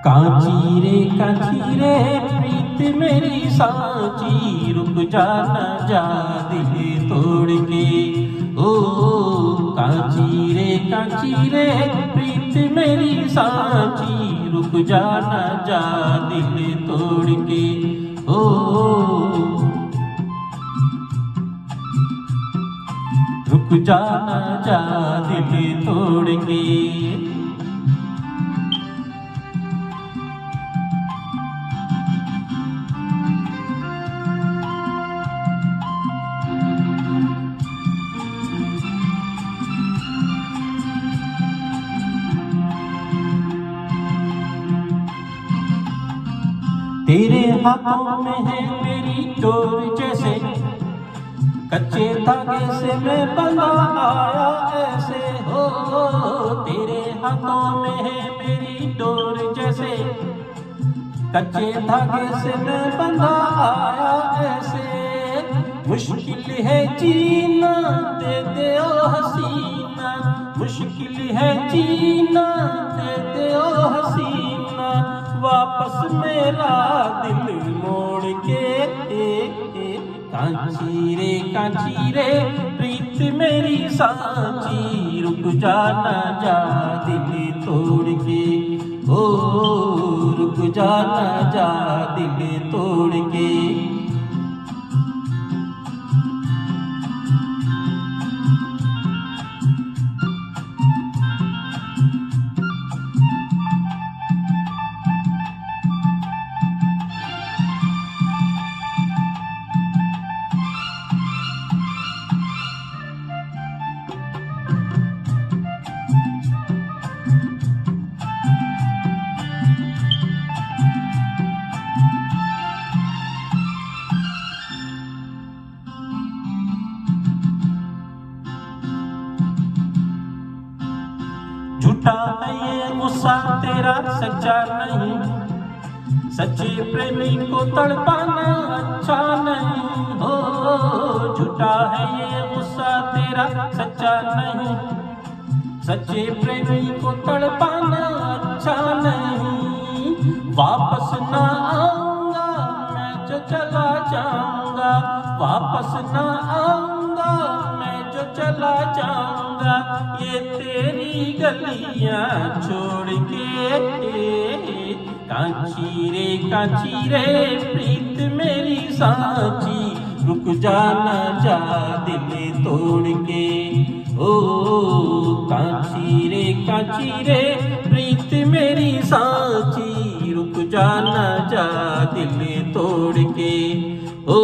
कांची रे प्रीत मेरी सांची, रुक जाना जा दिल तोड़ के। ओ कांची रे प्रीत मेरी सांची, रुक जाना जा दिल तोड़ के। ओ रुक जाना जा दिल तोड़ के। तेरे हाथों में है मेरी डोर जैसे, कच्चे धागे से मैं बंधा आया ऐसे। हो तेरे हाथों में है मेरी डोर जैसे, कच्चे धागे से मैं बंधा आया ऐसे। मुश्किल है जीना दे दे ओ हसीना, मुश्किल है जीना दे दे ओ हसीना, वापस मेरा दिल मोड़ के। कांची रे प्रीत मेरी सांची, रुक जाना जा दिल तोड़ के। ओ रुक जाना जा दिल तोड़ के। झूठा है ये गुस्सा तेरा सच्चा नहीं, सच्चे प्रेमी को तड़पाना अच्छा नहीं। हो झूठा है ये गुस्सा तेरा सच्चा नहीं, सच्चे प्रेमी को तड़पाना अच्छा नहीं। वापस ना आऊंगा मैं जो चला जाऊंगा, वापस ना आऊंगा मैं जो चला जाऊंगा, ये तेरी गलियां छोड़ के। कांची रे प्रीत मेरी सांची, रुक जाना जा दिल तोड़ के। ओ कांची रे प्रीत मेरी सांची, रुक जाना जा दिल तोड़ के। ओ